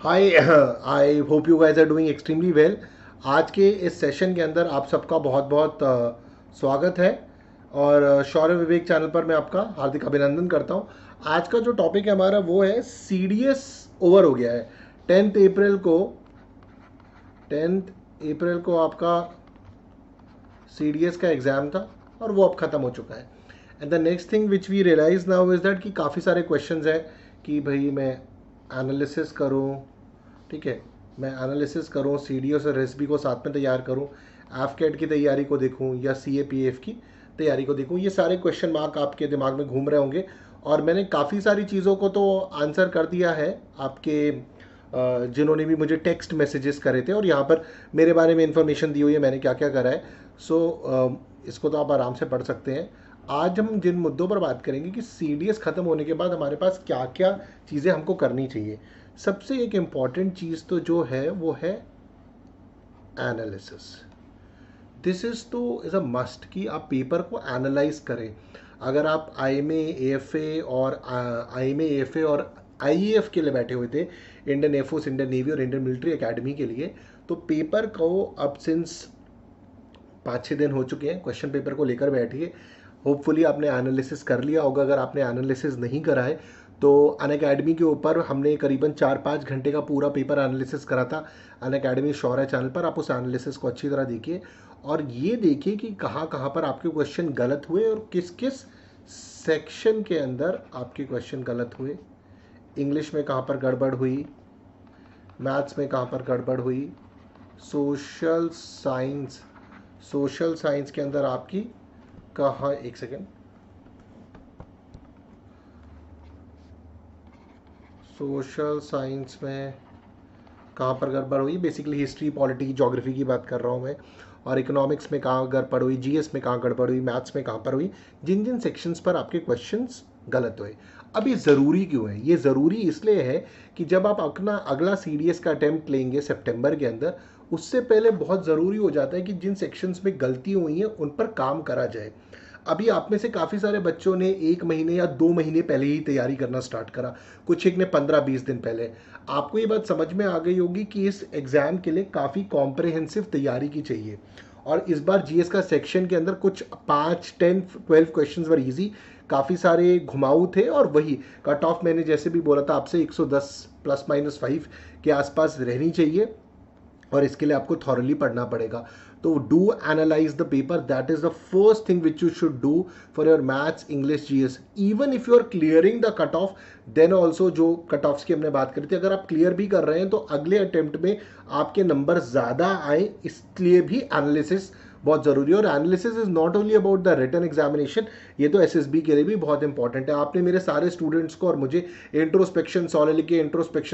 Hi, I hope you guys are doing extremely well. आज के इस सेशन के अंदर आप सबका बहुत बहुत स्वागत है। और शौर्य विवेक चैनल पर मैं आपका हार्दिक अभिनंदन करता हूं। आज का जो टॉपिक है हमारा वो है सी डी एस ओवर हो गया है। 10th अप्रैल को आपका सी डी एस का एग्ज़ाम था और वो अब ख़त्म हो चुका है। And the next thing which we realize now is that कि काफ़ी सारे क्वेश्चंस हैं कि भाई मैं एनालिसिस करूं, ठीक है, मैं एनालिसिस करूँ, सी डी एस और रेसिपी को साथ में तैयार करूँ, एफकेट की तैयारी को देखूँ या सी ए पी एफ की तैयारी को देखूँ। ये सारे क्वेश्चन मार्क आपके दिमाग में घूम रहे होंगे और मैंने काफ़ी सारी चीज़ों को तो आंसर कर दिया है आपके जिन्होंने भी मुझे टेक्स्ट मैसेजेस करे थे और यहाँ पर मेरे बारे में इन्फॉर्मेशन दी हुई है मैंने क्या क्या करा है। सो इसको तो आप आराम से पढ़ सकते हैं। आज हम जिन मुद्दों पर बात करेंगे कि सी डी एस ख़त्म होने के बाद हमारे पास क्या क्या चीज़ें हमको करनी चाहिए। सबसे एक इम्पॉर्टेंट चीज़ तो जो है वो है एनालिसिस। दिस इज़ तो इज़ अ मस्ट कि आप पेपर को एनालाइज करें। अगर आप आई एम एफ ए और आई एफ के लिए बैठे हुए थे, इंडियन एयरफोर्स, इंडियन नेवी और इंडियन मिलिट्री एकेडमी के लिए, तो पेपर को अब सिंस 5-6 दिन हो चुके हैं क्वेश्चन पेपर को लेकर बैठिए। होपफुली आपने एनालिसिस कर लिया होगा। अगर आपने एनालिसिस नहीं करा है तो अनअकैडमी के ऊपर हमने करीबन 4-5 घंटे का पूरा पेपर एनालिसिस करा था अनअकैडमी शौर्य चैनल पर। आप उस एनालिसिस को अच्छी तरह देखिए और ये देखिए कि कहाँ कहाँ पर आपके क्वेश्चन गलत हुए और किस किस सेक्शन के अंदर आपके क्वेश्चन गलत हुए। इंग्लिश में कहाँ पर गड़बड़ हुई, मैथ्स में कहाँ पर गड़बड़ हुई, सोशल साइंस के अंदर आपकी कहाँ, एक सेकेंड, सोशल साइंस में कहाँ पर गड़बड़ हुई। बेसिकली हिस्ट्री, पॉलिटी, ज्योग्राफी की बात कर रहा हूँ मैं। और इकोनॉमिक्स में कहाँ गड़बड़ हुई, जीएस में कहाँ गड़बड़ हुई, मैथ्स में कहाँ पर हुई, जिन जिन सेक्शंस पर आपके क्वेश्चंस गलत हुए। अब ये ज़रूरी क्यों है? ये ज़रूरी इसलिए है कि जब आप अपना अगला सी डी एस का अटैम्प्ट लेंगे सितंबर के अंदर, उससे पहले बहुत ज़रूरी हो जाता है कि जिन सेक्शंस में गलती हुई है उन पर काम करा जाए। अभी आप में से काफ़ी सारे बच्चों ने 1 महीने या 2 महीने पहले ही तैयारी करना स्टार्ट करा, कुछ एक ने 15-20 दिन पहले। आपको ये बात समझ में आ गई होगी कि इस एग्ज़ाम के लिए काफ़ी कॉम्प्रहेंसिव तैयारी की चाहिए। और इस बार जीएस का सेक्शन के अंदर कुछ 5, 10, 12 क्वेश्चंस वर इजी, काफ़ी सारे घुमाऊ थे और वही कट ऑफ मैंने जैसे भी बोला था आपसे 110 +- 5 के आसपास रहनी चाहिए और इसके लिए आपको थॉरली पढ़ना पड़ेगा। तो do analyze the paper, that is the first thing which you should do for your maths, English, GS. Even if you are clearing the cut off, then also जो कट ऑफ्स की हमने बात करी थी, अगर आप क्लियर भी कर रहे हैं तो अगले अटेम्प्ट में आपके नंबर ज़्यादा आए, इसलिए भी एनालिसिस बहुत ज़रूरी है। और analysis is not only about the written examination, ये तो एसएसबी के लिए भी बहुत इंपॉर्टेंट है। आपने मेरे सारे स्टूडेंट्स को और मुझे इंट्रोस्पेक्शन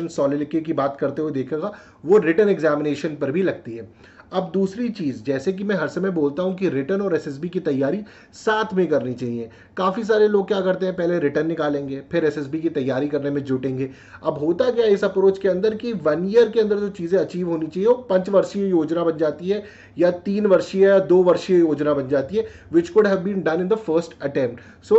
सॉलिलिके की बात करते हुए देखेगा, वो रिटन एग्जामिनेशन पर भी लगती है। अब दूसरी चीज़, जैसे कि मैं हर समय बोलता हूं कि रिटन और एसएसबी की तैयारी साथ में करनी चाहिए। काफ़ी सारे लोग क्या करते हैं, पहले रिटन निकालेंगे फिर एसएसबी की तैयारी करने में जुटेंगे। अब होता क्या है इस अप्रोच के अंदर कि 1 ईयर के अंदर जो चीज़ें अचीव होनी चाहिए वो 5 वर्षीय योजना बन जाती है या 3 वर्षीय या 2 वर्षीय योजना बन जाती है, which could have been done in the first attempt. So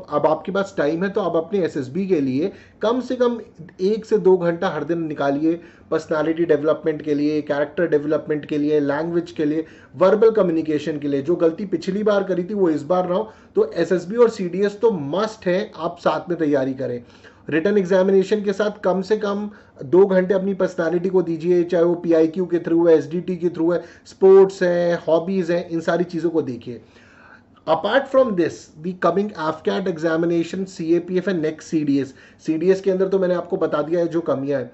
अब आपके पास टाइम है तो अब अपने एसएसबी के लिए कम से कम 1 से 2 घंटा हर दिन निकालिए, पर्सनालिटी डेवलपमेंट के लिए, कैरेक्टर डेवलपमेंट के लिए, लैंग्वेज के लिए, वर्बल कम्युनिकेशन के लिए। जो गलती पिछली बार करी थी वो इस बार ना हो। तो एसएसबी और सीडीएस तो मस्ट है, आप साथ में तैयारी करें। रिटन एग्जामिनेशन के साथ कम से कम 2 घंटे अपनी पर्सनालिटी को दीजिए, चाहे वो पीआईक्यू के थ्रू है, एसडीटी के थ्रू है, स्पोर्ट्स है, हॉबीज है, इन सारी चीज़ों को देखिए। Apart from this, the coming AFCAT examination, CAPF and next CDS. CDS के अंदर तो मैंने आपको बता दिया है जो कमियां हैं,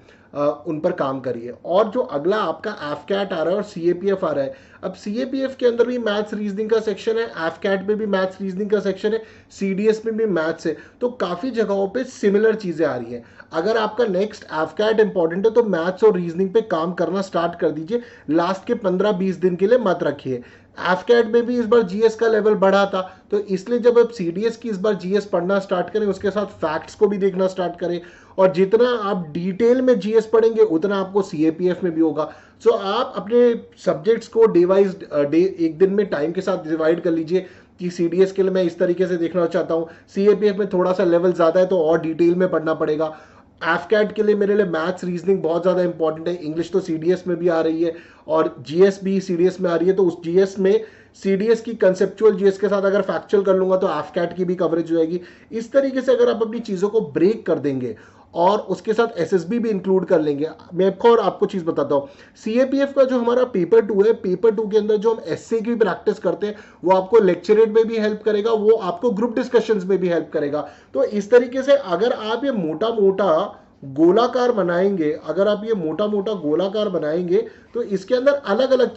उन पर काम करिए। और जो अगला आपका एफकैट आ रहा है और सीएपीएफ आ रहा है, अब सीएपीएफ के अंदर भी मैथ्स रीजनिंग का सेक्शन है, एफकैट में भी मैथ्स रीजनिंग का सेक्शन है, सीडीएस में भी मैथ्स है। तो काफी जगहों पे सिमिलर चीजें आ रही हैं। अगर आपका नेक्स्ट एफकैट इंपॉर्टेंट है तो मैथ्स और रीजनिंग पे काम करना स्टार्ट कर दीजिए, लास्ट के 15-20 दिन के लिए मत रखिए। एफकैट में भी इस बार जीएस का लेवल बढ़ा था, तो इसलिए जब आप सीडीएस की इस बार जीएस पढ़ना स्टार्ट करें, उसके साथ फैक्ट्स को भी देखना स्टार्ट करें। और जितना आप डिटेल में जीएस पढ़ेंगे उतना आपको सीएपीएफ में भी होगा। सो आप अपने सब्जेक्ट्स को डे वाइज एक दिन में टाइम के साथ डिवाइड कर लीजिए कि सीडीएस के लिए मैं इस तरीके से देखना चाहता हूँ, सीएपीएफ में थोड़ा सा लेवल ज़्यादा है तो और डिटेल में पढ़ना पड़ेगा। एफकैट के लिए मेरे लिए मैथ्स रीजनिंग बहुत ज़्यादा इंपॉर्टेंट है। इंग्लिश तो सीडीएस में भी आ रही है और जीएस भी सीडीएस में आ रही है, तो उस जीएस में सीडीएस की कंसेप्चुअल जीएस के साथ अगर फैक्चुअल कर लूंगा तो एफकैट की भी कवरेज हो जाएगी। इस तरीके से अगर आप अपनी चीज़ों को ब्रेक कर देंगे और उसके साथ एसएसबी भी इंक्लूड कर लेंगे। मैं और आपको चीज बताता हूँ, सीएपीएफ का जो हमारा पेपर 2 है, पेपर 2 के अंदर जो हम एसए की प्रैक्टिस करते हैं वो आपको लेक्चरेट में भी हेल्प करेगा, वो आपको ग्रुप डिस्कशंस में भी हेल्प करेगा। तो इस तरीके से अगर आप ये मोटा मोटा गोलाकार बनाएंगे, अगर आप ये मोटा मोटा गोलाकार बनाएंगे तो इसके अंदर अलग अलग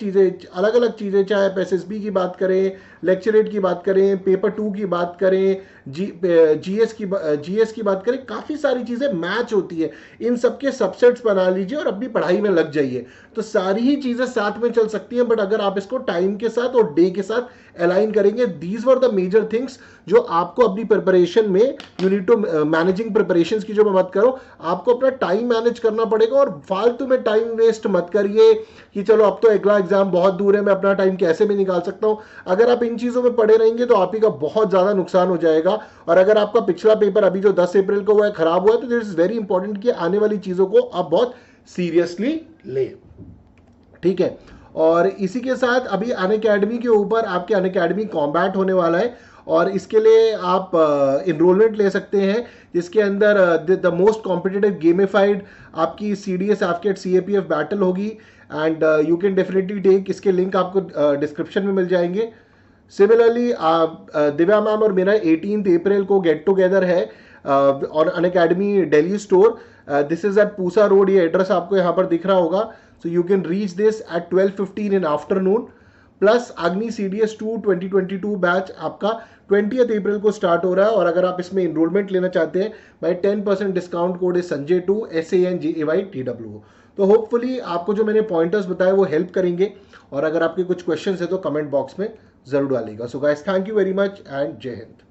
चीजें चाहे आप एसएसबी की बात करें, लेक्चरेट की बात करें, पेपर 2 की बात करें, जीएस की बात करें, काफी सारी चीजें मैच होती है। इन सबके सबसेट्स बना लीजिए और अपनी पढ़ाई में लग जाइए, तो सारी ही चीजें साथ में चल सकती हैं। बट अगर आप इसको टाइम के साथ और डे के साथ अलाइन करेंगे, these were the major things जो आपको अपनी प्रिपरेशन में, you need to managing preparation की जो मैं बात करूं, आपको अपना टाइम मैनेज करना पड़ेगा। और फालतू में टाइम वेस्ट मत करिए कि चलो अब तो अगला एग्जाम बहुत दूर है, मैं अपना टाइम कैसे भी निकाल सकता हूं। अगर आप इन चीजों में पड़े रहेंगे तो आप ही का बहुत ज्यादा नुकसान हो जाएगा। और अगर आपका पिछला पेपर अभी जो 10 अप्रैल को हुआ है खराब हुआ है, तो इट इज वेरी इंपॉर्टेंट कि आने वाली चीजों को आप बहुत सीरियसली ले, ठीक है। और इसी के साथ अभी अनअकैडमी के ऊपर आपके अनअकैडमी कॉम्बैट होने वाला है और इसके लिए आप इनरोलमेंट ले सकते हैं, जिसके अंदर द मोस्ट कॉम्पिटिटिव गेमिफाइड आपकी सीडीएस एफकेट सीएपीएफ बैटल होगी and you can definitely take. इसके लिंक आपको डिस्क्रिप्शन में मिल जाएंगे। सिमिलरली दिव्या मैम और मेरा 18 अप्रैल को गेट टुगेदर है और Unacademy Delhi store. This is at Pusa road, ये एड्रेस आपको यहाँ पर दिख रहा होगा। So you can reach this at 12:15 in afternoon. Plus अग्नि CDS 2 2022 बैच आपका 20th अप्रैल को स्टार्ट हो रहा है और अगर आप इसमें इनरोलमेंट लेना चाहते हैं भाई 10% डिस्काउंट कोड है संजय 2 SANJAYTWO। तो होपफुली आपको जो मैंने पॉइंटर्स बताए वो हेल्प करेंगे और अगर आपके कुछ क्वेश्चन है तो कमेंट बॉक्स में जरूर डालिएगा। So guys, thank you very much and जय हिंद।